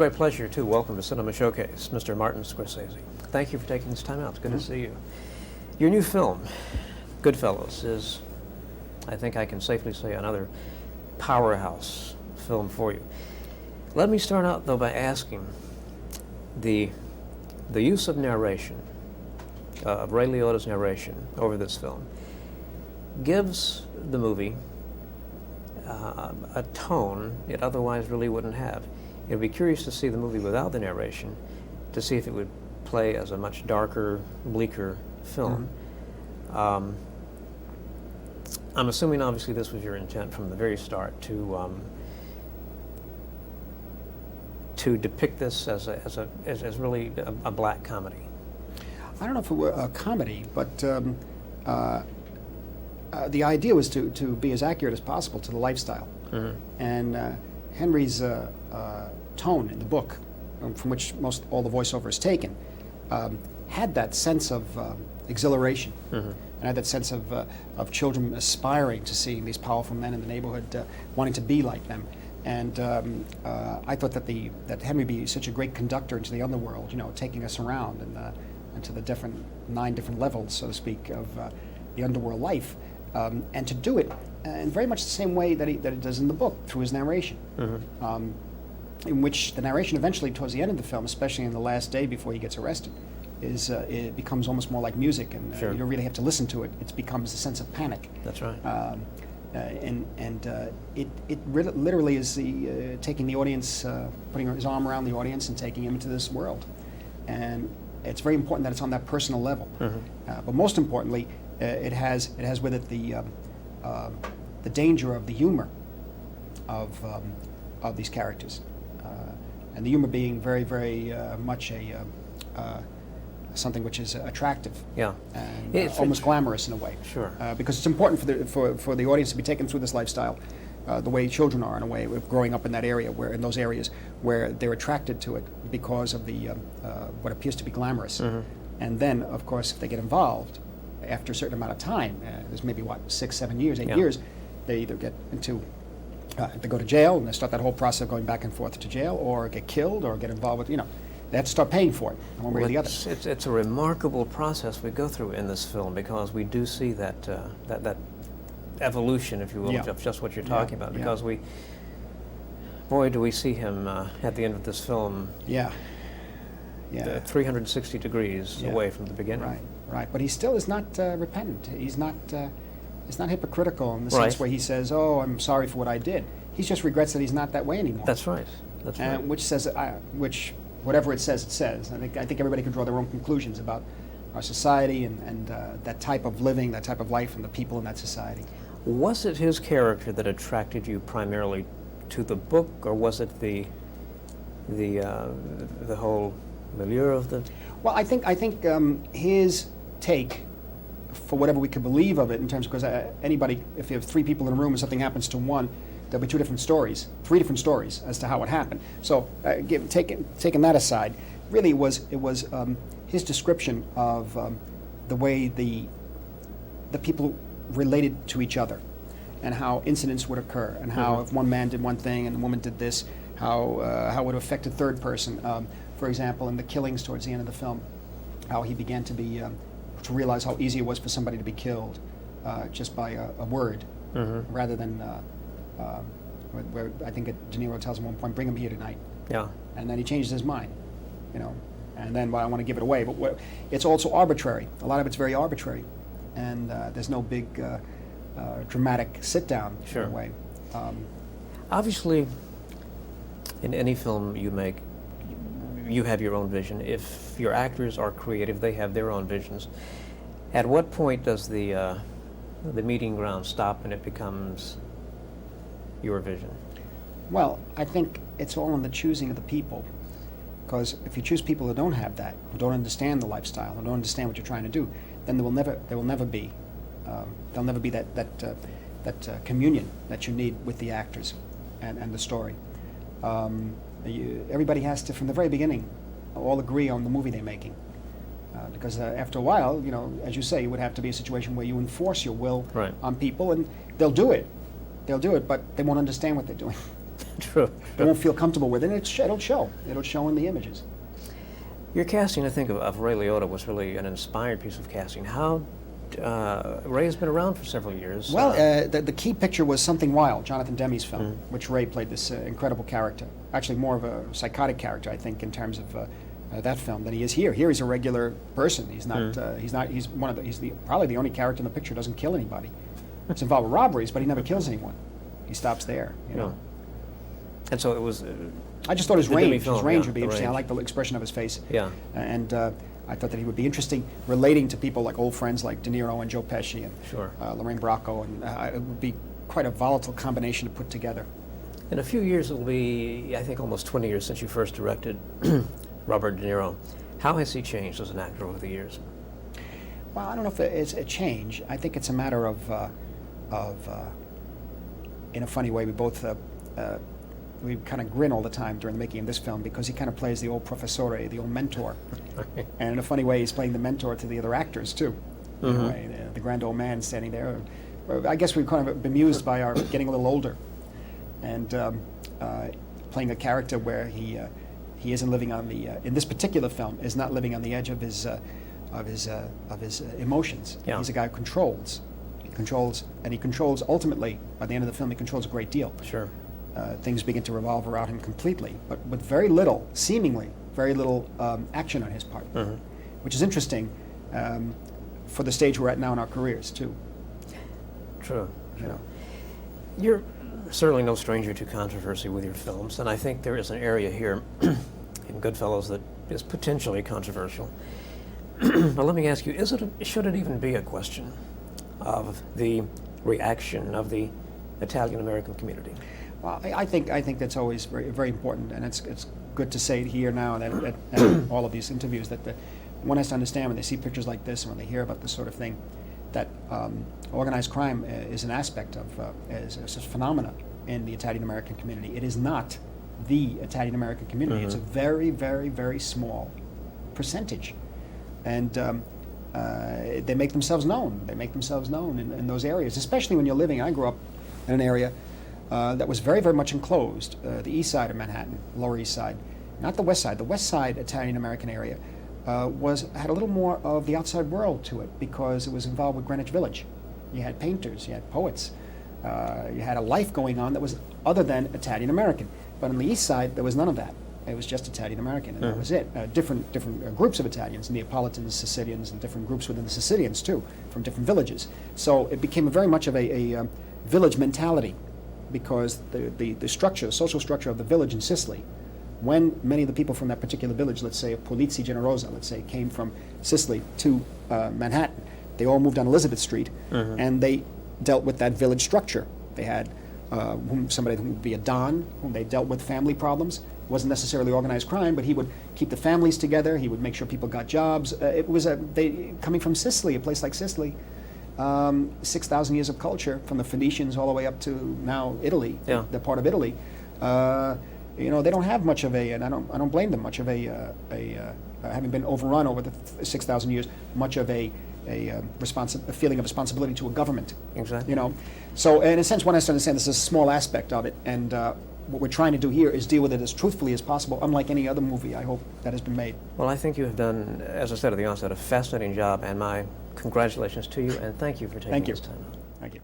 great pleasure to welcome to Cinema Showcase Mr. Martin Scorsese. Thank you for taking this time out. It's good to see you. Your new film, Goodfellas, is, I think I can safely say, another powerhouse film for you. Let me start out, though, by asking the use of narration, of Ray Liotta's narration over this film, gives the movie a tone it otherwise really wouldn't have. It would be curious to see the movie without the narration, to see if it would play as a much darker, bleaker film. I'm assuming, obviously, this was your intent from the very start to depict this as really a black comedy. I don't know if it were a comedy, but the idea was to be as accurate as possible to the lifestyle. And Henry's tone in the book, from which all the voiceover is taken, had that sense of exhilaration, and had that sense of children aspiring to seeing these powerful men in the neighborhood, wanting to be like them. And I thought that Henry be such a great conductor into the underworld, taking us around and to the 9 different levels, so to speak, of the underworld life, and to do it in very much the same way that he does in the book, through his narration, in which the narration eventually, towards the end of the film, especially in the last day before he gets arrested, it becomes almost more like music, and you don't really have to listen to it. It becomes a sense of panic. That's right. It literally is taking the audience, putting his arm around the audience and taking him into this world. And it's very important that it's on that personal level. But most importantly, it has with it the danger of the humor of these characters, and the humor being very, very much something which is attractive, and it's almost glamorous in a way. Because it's important for the audience to be taken through this lifestyle, the way children are, in a way, growing up in that area, in those areas where they're attracted to it because of the what appears to be glamorous. And then, of course, if they get involved after a certain amount of time, there's maybe 6, 7 years, 8 years, they either get into they go to jail, and they start that whole process of going back and forth to jail, or get killed, or get involved with, they have to start paying for it, one way or the other. It's a remarkable process we go through in this film, because we do see that evolution, if you will, of just what you're talking about. Because do we see him at the end of this film 360 degrees away from the beginning. Right. But he still is not repentant. He's not hypocritical in the sense where he says, "Oh, I'm sorry for what I did." He just regrets that he's not that way anymore. That's right. Which says, whatever it says, it says. I think everybody can draw their own conclusions about our society and that type of living, that type of life, and the people in that society. Was it his character that attracted you primarily to the book, or was it the whole milieu of the? Well, I think his take, for whatever we could believe of it, in terms, because anybody, if you have 3 people in a room and something happens to one, there'll be 3 different stories as to how it happened. So, taking that aside, really it was his description of the way the people related to each other, and how incidents would occur, and how if one man did one thing and the woman did this, how it would affect a third person. For example, in the killings towards the end of the film, how he began to realize how easy it was for somebody to be killed just by a word, rather than where I think De Niro tells him at one point, "Bring him here tonight." And then he changes his mind, and then, well, I want to give it away. But it's also arbitrary. A lot of it's very arbitrary, and there's no big dramatic sit-down in a way. Obviously, in any film you make, you have your own vision. If your actors are creative, they have their own visions. At what point does the meeting ground stop and it becomes your vision? Well, I think it's all in the choosing of the people. Because if you choose people who don't have that, who don't understand the lifestyle, who don't understand what you're trying to do, then there will never be that communion that you need with the actors and the story. Everybody has to, from the very beginning, all agree on the movie they're making. Because after a while, as you say, it would have to be a situation where you enforce your will on people, and they'll do it, but they won't understand what they're doing. True. they won't feel comfortable with it, and it'll show. It'll show in the images. Your casting, I think, of Ray Liotta was really an inspired piece of casting. How Ray has been around for several years. Well, the key picture was Something Wild, Jonathan Demme's film, which Ray played this incredible character. Actually, more of a psychotic character, I think, in terms of that film than he is here. Here, he's a regular person. He's not. He's one of the. He's probably the only character in the picture who doesn't kill anybody. It's involved with robberies, but he never kills anyone. He stops there. You know. And so it was. I just thought his range film, would be interesting. I like the expression of his face. Yeah. And I thought that he would be interesting relating to people like old friends like De Niro and Joe Pesci and Lorraine Bracco, and it would be quite a volatile combination to put together. In a few years, it will be, I think, almost 20 years since you first directed Robert De Niro. How has he changed as an actor over the years? Well, I don't know if it's a change. I think it's a matter of in a funny way, we kind of grin all the time during the making of this film because he kind of plays the old professore, the old mentor. And in a funny way, he's playing the mentor to the other actors, too. In a way, the grand old man standing there. I guess we've kind of bemused by our getting a little older and playing a character where he isn't living on the, in this particular film, is not living on the edge of his emotions. Yeah. He's a guy who controls. He controls ultimately, by the end of the film, he controls a great deal. Sure. Things begin to revolve around him completely, but with very little, seemingly very little action on his part, which is interesting for the stage we're at now in our careers, too. True. You know. You're certainly no stranger to controversy with your films, and I think there is an area here in Goodfellas that is potentially controversial. But let me ask you, should it even be a question of the reaction of the Italian-American community? Well, I think that's always very, very important, and it's good to say it here now and at all of these interviews that one has to understand when they see pictures like this and when they hear about this sort of thing, that organized crime is an aspect of is a phenomena in the Italian-American community. It is not the Italian-American community. It's a very, very, very small percentage, and they make themselves known. They make themselves known in those areas, especially when you're living. I grew up in an area that was very, very much enclosed, the east side of Manhattan, Lower East Side, not the west side. The west side Italian-American area had a little more of the outside world to it because it was involved with Greenwich Village. You had painters, you had poets, you had a life going on that was other than Italian-American. But on the east side, there was none of that. It was just Italian-American, and that was it. Different groups of Italians, Neapolitans, Sicilians, and different groups within the Sicilians, too, from different villages. So it became very much of a village mentality, because the structure, the social structure of the village in Sicily, when many of the people from that particular village, let's say Polizzi Generosa, let's say, came from Sicily to Manhattan, they all moved on Elizabeth Street, and they dealt with that village structure. They had somebody who would be a don, whom they dealt with family problems. It wasn't necessarily organized crime, but he would keep the families together. He would make sure people got jobs. It was coming from Sicily, a place like Sicily, 6,000 years of culture, from the Phoenicians all the way up to now Italy, the part of Italy. They don't have much of and I don't blame them, much of having been overrun over the 6,000 years, much of a feeling of responsibility to a government. Exactly. So in a sense, one has to understand this is a small aspect of it, and what we're trying to do here is deal with it as truthfully as possible, unlike any other movie, I hope, that has been made. Well, I think you have done, as I said at the onset, a fascinating job, and my congratulations to you, and thank you for taking this time out. Thank you.